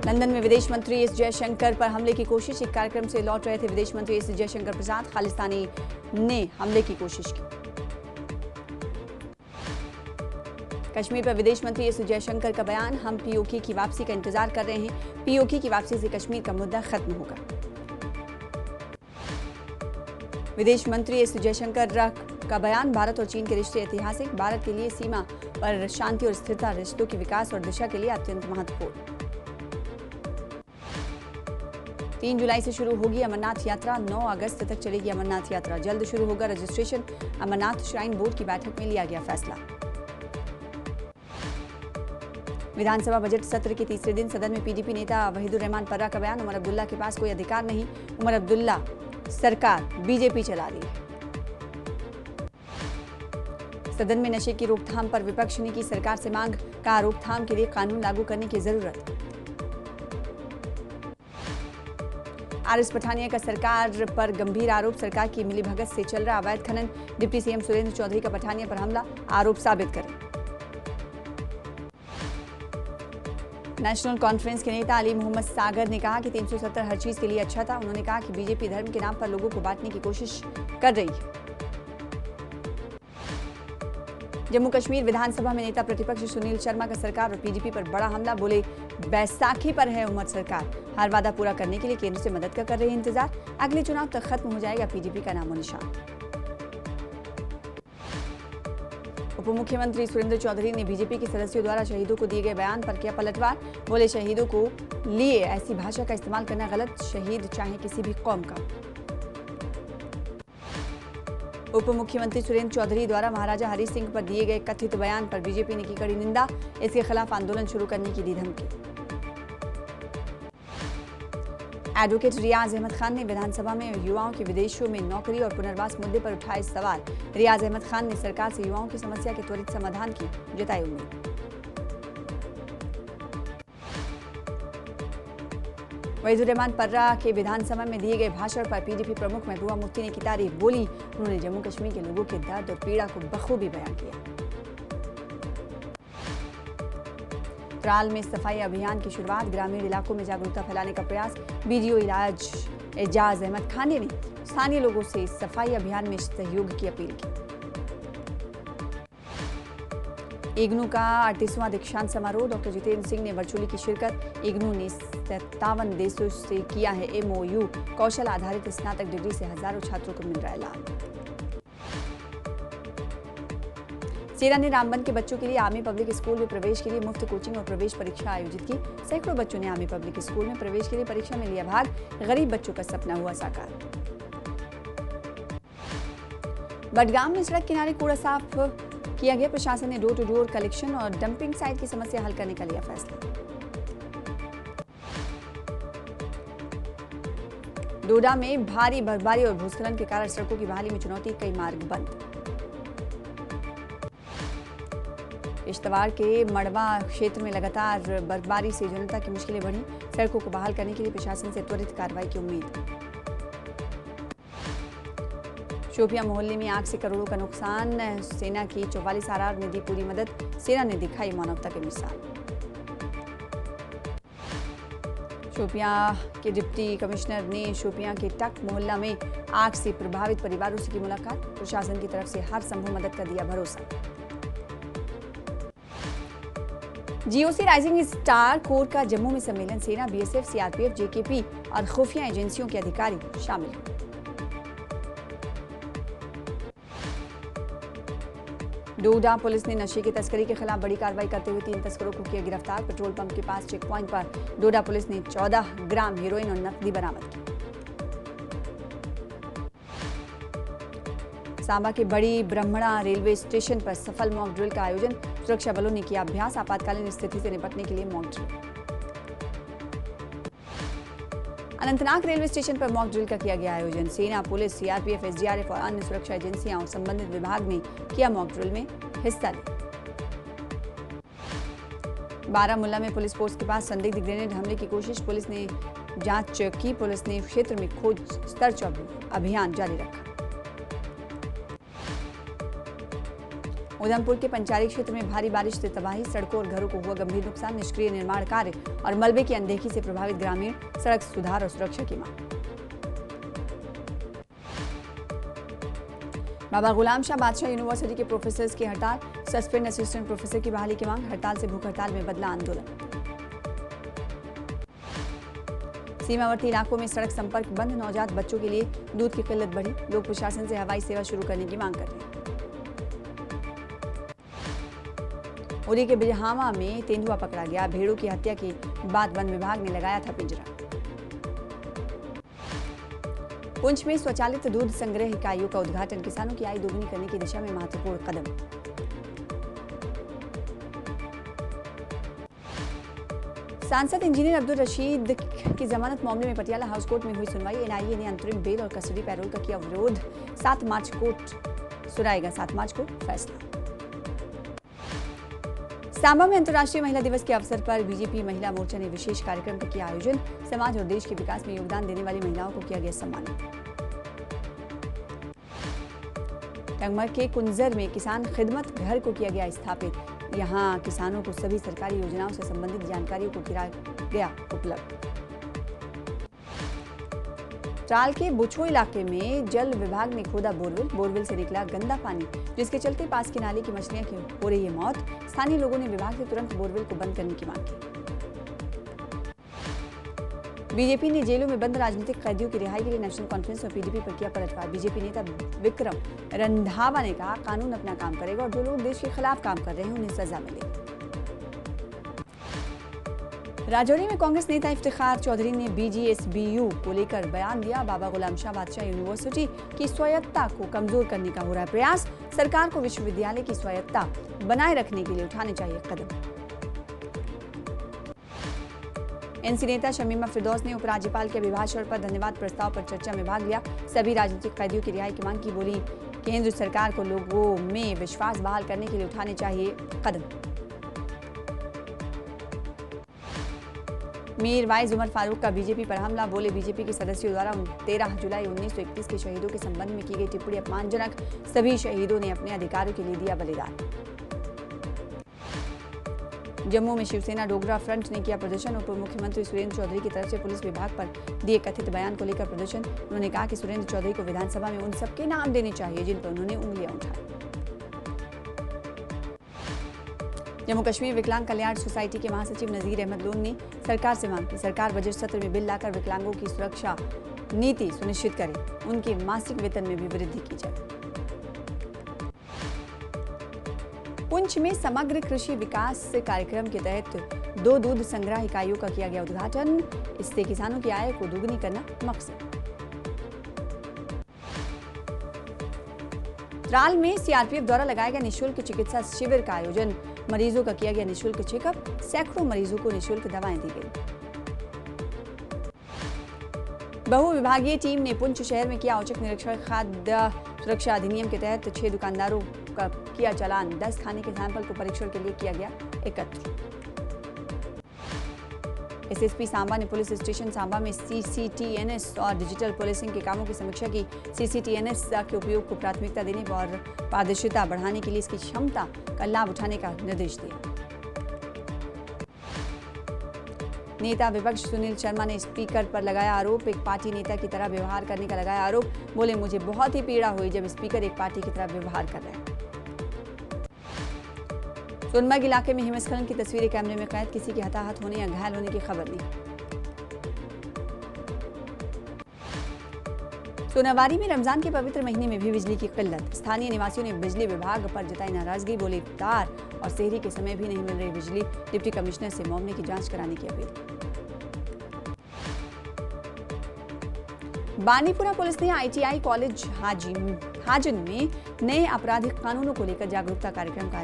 London में विदेश मंत्री एस जयशंकर पर हमले की कोशिश। एक कार्यक्रम से लौट रहे थे विदेश मंत्री एस जयशंकर प्रसाद, खालिस्तानी ने हमले की कोशिश की। कश्मीर पर विदेश मंत्री एस जयशंकर का बयान, हम पीओके की वापसी का इंतजार कर रहे हैं। पीओके की वापसी से कश्मीर का मुद्दा खत्म होगा। विदेश मंत्री एस जयशंकर का बयान, भारत और चीन के रिश्ते ऐतिहासिक, भारत के लिए सीमा पर शांति और स्थिरता रिश्तों के विकास और दिशा के लिए अत्यंत महत्वपूर्ण। 3 जुलाई से शुरू होगी अमरनाथ यात्रा, 9 अगस्त तक चलेगी अमरनाथ यात्रा, जल्द शुरू होगा रजिस्ट्रेशन। अमरनाथ श्राइन बोर्ड की बैठक में लिया गया फैसला। विधानसभा बजट सत्र के तीसरे दिन सदन में पीडीपी नेता वहीदुर रहमान पर्रा का बयान, उमर अब्दुल्ला के पास कोई अधिकार नहीं, उमर अब्दुल्ला सरकार बीजेपी चला रही है। सदन में नशे की रोकथाम पर विपक्ष ने की सरकार से मांग, कहा रोकथाम के लिए कानून लागू करने की जरूरत। आरएस पठानिया का सरकार पर गंभीर आरोप, सरकार की मिलीभगत से चल रहा अवैध खनन, डिप्टी सीएम सुरेंद्र चौधरी का पठानिया पर हमला, आरोप साबित करें। नेशनल कॉन्फ्रेंस के नेता अली मोहम्मद सागर ने कहा कि 370 हर चीज के लिए अच्छा था। उन्होंने कहा कि बीजेपी धर्म के नाम पर लोगों को बांटने की कोशिश कर रही है। जम्मू कश्मीर विधानसभा में नेता प्रतिपक्ष सुनील शर्मा का सरकार और पीडीपी पर बड़ा हमला, बोले बैसाखी पर है उम्मत सरकार, हर वादा पूरा करने के लिए केंद्र से मदद का कर रही है इंतजार, अगले चुनाव तक खत्म हो जाएगा पीडीपी का नामो निशान। उप मुख्यमंत्री सुरेंद्र चौधरी ने बीजेपी के सदस्यों द्वारा शहीदों को दिए गए बयान पर किया पलटवार, बोले शहीदों को लिए ऐसी भाषा का इस्तेमाल करना गलत, शहीद चाहे किसी भी कौम का। उप मुख्यमंत्री सुरेंद्र चौधरी द्वारा महाराजा हरि सिंह पर दिए गए कथित बयान पर बीजेपी ने की कड़ी निंदा, इसके खिलाफ आंदोलन शुरू करने की दी धमकी। एडवोकेट रियाज अहमद खान ने विधानसभा में युवाओं के विदेशों में नौकरी और पुनर्वास मुद्दे पर उठाए सवाल। रियाज अहमद खान ने सरकार से युवाओं की समस्या के त्वरित समाधान की जताई उम्मीद। वहीदुर रहमान पर्रा के विधानसभा में दिए गए भाषण पर पीडीपी प्रमुख महबूबा मुफ्ती ने की तारीफ, बोली उन्होंने जम्मू कश्मीर के लोगों के दर्द और पीड़ा को बखूबी बयान किया। त्राल में सफाई अभियान की शुरुआत, ग्रामीण इलाकों में जागरूकता फैलाने का प्रयास, बीडीओ एजाज अहमद खान ने स्थानीय लोगों से सफाई अभियान में सहयोग की अपील की। इग्नू का 38वां दीक्षांत समारोह, डॉक्टर जितेंद्र सिंह ने वर्चुअली की शिरकत। इग्नू ने 57 देशों से किया है एमओयू, कौशल आधारित स्नातक डिग्री से हजारों छात्रों को मिल रहा है लाभ। सेना ने रामबन के बच्चों के लिए आर्मी पब्लिक स्कूल में प्रवेश के लिए मुफ्त कोचिंग और प्रवेश परीक्षा आयोजित की। सैकड़ों बच्चों ने आर्मी पब्लिक स्कूल में प्रवेश के लिए परीक्षा में लिया भाग, गरीब बच्चों का सपना हुआ साकार। बडगाम में सड़क किनारे कूड़ा साफ किया गया, प्रशासन ने डोर टू डोर कलेक्शन और डंपिंग साइट की समस्या हल करने का लिया फैसला। डोडा में भारी बर्फबारी और भूस्खलन के कारण सड़कों की बहाली में चुनौती, कई मार्ग बंद। इश्तवाड़ के मड़वा क्षेत्र में लगातार बर्फबारी से जनता की मुश्किलें बढ़ी, सड़कों को बहाल करने के लिए प्रशासन से त्वरित कार्रवाई की उम्मीद। शोपियां मोहल्ले में आग से करोड़ों का नुकसान, सेना की 44 आरआर ने दी पूरी मदद, सेना ने दिखाई मानवता के मिसाल। शोपियां के डिप्टी कमिश्नर ने शोपियां के टक मोहल्ला में आग से प्रभावित परिवारों से की मुलाकात, प्रशासन की तरफ से हर संभव मदद का दिया भरोसा। जीओसी राइजिंग स्टार कोर का जम्मू में सम्मेलन, सेना, बीएसएफ, सीआरपीएफ, जेकेपी और खुफिया एजेंसियों के अधिकारी शामिल। डोडा पुलिस ने नशे की तस्करी के खिलाफ बड़ी कार्रवाई करते हुए 3 तस्करों को किया गिरफ्तार। पेट्रोल पंप के पास चेक पॉइंट पर डोडा पुलिस ने 14 ग्राम हेरोइन और नकदी बरामद की। सांबा के बड़ी ब्रह्मणा रेलवे स्टेशन पर सफल मॉक ड्रिल का आयोजन, सुरक्षा बलों ने किया अभ्यास, आपातकालीन स्थिति से निपटने के लिए mock drill. Anantnag railway station पर मॉक ड्रिल का किया गया आयोजन, सेना, पुलिस, सीआरपीएफ, एसडीआरएफ और अन्य सुरक्षा एजेंसियां और संबंधित विभाग ने किया मॉक ड्रिल में हिस्सा लिया। बारामूला में पुलिस पोस्ट के पास संदिग्ध ग्रेनेड हमले की कोशिश, पुलिस ने जांच की, पुलिस ने क्षेत्र में खोज सर्च अभियान जारी रखा। उधमपुर के पंचारी क्षेत्र में भारी बारिश से तबाही, सड़कों और घरों को हुआ गंभीर नुकसान, निष्क्रिय निर्माण कार्य और मलबे की अनदेखी से प्रभावित ग्रामीण, सड़क सुधार और सुरक्षा की मांग। बाबा गुलाम शाह बादशाह यूनिवर्सिटी के प्रोफेसर्स की हड़ताल, सस्पेंड असिस्टेंट प्रोफेसर की बहाली की मांग, हड़ताल से भूख हड़ताल में बदला आंदोलन। सीमावर्ती इलाकों में सड़क संपर्क बंद, नवजात बच्चों के लिए दूध की किल्लत बढ़ी, लोग प्रशासन से हवाई सेवा शुरू करने की मांग कर रहे हैं। उरी के बिजहावा में तेंदुआ पकड़ा गया, भेड़ों की हत्या के बाद वन विभाग ने लगाया था पिंजरा। पुंछ में स्वचालित दूध संग्रह इकाइयों का उद्घाटन, किसानों की आय दोगुनी करने की दिशा में महत्वपूर्ण कदम। सांसद इंजीनियर अब्दुल रशीद की जमानत मामले में पटियाला हाउस कोर्ट में हुई सुनवाई, एनआईए ने अंतरिम बेल और कस्टडी पैरोल का किया विरोध। 7 मार्च कोर्ट सुनाएगा 7 मार्च को फैसला। सांबा में अंतर्राष्ट्रीय महिला दिवस के अवसर पर बीजेपी महिला मोर्चा ने विशेष कार्यक्रम का किया आयोजन, समाज और देश के विकास में योगदान देने वाली महिलाओं को किया गया सम्मानित। टंगमर के कुंजर में किसान खिदमत घर को किया गया स्थापित, यहां किसानों को सभी सरकारी योजनाओं से संबंधित जानकारियों को कराया गया उपलब्ध। ट्राल के बुछो इलाके में जल विभाग ने खोदा बोरवेल से निकला गंदा पानी, जिसके चलते पास की नाले की मछलियां की हो रही है मौत। स्थानीय लोगों ने विभाग से तुरंत बोरवेल को बंद करने की मांग की। बीजेपी ने जेलों में बंद राजनीतिक कैदियों की रिहाई के लिए नेशनल कॉन्फ्रेंस में पीडीपी पर किया पलटवार। बीजेपी नेता विक्रम रंधावा ने कहा, कानून अपना काम करेगा और जो लोग देश के खिलाफ काम कर रहे हैं उन्हें सजा मिलेगी। राजौरी में कांग्रेस नेता इफ्तिखार चौधरी ने बीजीएसबीयू को लेकर बयान दिया। बाबा गुलाम शाह बादशाह यूनिवर्सिटी की स्वायत्तता को कमजोर करने का हो रहा है प्रयास, सरकार को विश्वविद्यालय की स्वायत्तता बनाए रखने के लिए उठाने चाहिए कदम। एनसी नेता शमीमा फिरदौस ने उपराज्यपाल के अभिभाषण पर धन्यवाद प्रस्ताव पर चर्चा में भाग लिया। सभी राजनीतिक कैदियों की रिहाई की मांग की, बोली केंद्र सरकार को लोगों में विश्वास बहाल करने के लिए उठाने चाहिए कदम। मीर वाइज उमर फारूक का बीजेपी पर हमला, बोले बीजेपी के सदस्यों द्वारा 13 जुलाई 1931 के शहीदों के संबंध में की गई टिप्पणी अपमानजनक, सभी शहीदों ने अपने अधिकारों के लिए दिया बलिदान। जम्मू में शिवसेना डोगरा फ्रंट ने किया प्रदर्शन, उप मुख्यमंत्री सुरेंद्र चौधरी की तरफ से पुलिस विभाग पर दिए कथित बयान को लेकर प्रदर्शन। उन्होंने कहा कि सुरेंद्र चौधरी को विधानसभा में उन सबके नाम देने चाहिए जिन पर उन्होंने उंगलियां उठाई। जम्मू कश्मीर विकलांग कल्याण सोसाइटी के महासचिव नजीर अहमद लोन ने सरकार से मांग की, सरकार बजट सत्र में बिल लाकर विकलांगों की सुरक्षा नीति सुनिश्चित करे, उनके मासिक वेतन में भी वृद्धि की जाए। पुंछ में समग्र कृषि विकास कार्यक्रम के तहत 2 दूध संग्रह इकाइयों का किया गया उद्घाटन, इससे किसानों की आय को दोगुनी करना मकसद। त्राल में सीआरपीएफ द्वारा लगाया गया निःशुल्क चिकित्सा शिविर का आयोजन, मरीजों का किया गया निःशुल्क चेकअप, सैकड़ों मरीजों को निःशुल्क दवाएं दी गई। बहुविभागीय टीम ने पुंछ शहर में किया औचक निरीक्षण, खाद्य सुरक्षा अधिनियम के तहत 6 दुकानदारों का किया चालान, 10 खाने के सैंपल को परीक्षण के लिए किया गया एकत्र। एसएसपी सांबा ने पुलिस स्टेशन सांबा में सीसीटीएनएस और डिजिटल पुलिसिंग के कामों की समीक्षा की। सीसीटीएनएस के उपयोग को प्राथमिकता देने और पारदर्शिता बढ़ाने के लिए इसकी क्षमता का लाभ उठाने का निर्देश दिया। नेता विपक्ष सुनील शर्मा ने स्पीकर पर लगाया आरोप, एक पार्टी नेता की तरह व्यवहार करने का लगाया आरोप, बोले मुझे बहुत ही पीड़ा हुई जब स्पीकर एक पार्टी की तरह व्यवहार कर रहे हैं। सोनमर्ग इलाके में हिमस्खलन की तस्वीरें कैमरे में कैद, किसी के हताहत होने या घायल होने की खबर नहीं। सोनावारी में रमजान के पवित्र महीने में भी बिजली की किल्लत, स्थानीय निवासियों ने बिजली विभाग पर जताई नाराजगी, बोले इफ्तार और सेहरी के समय भी नहीं मिल रही बिजली, डिप्टी कमिश्नर से मामले की जांच कराने की अपील। बानीपुरा पुलिस ने आईटीआई कॉलेज हाजिन में नए आपराधिक कानूनों को लेकर जागरूकता कार्यक्रम का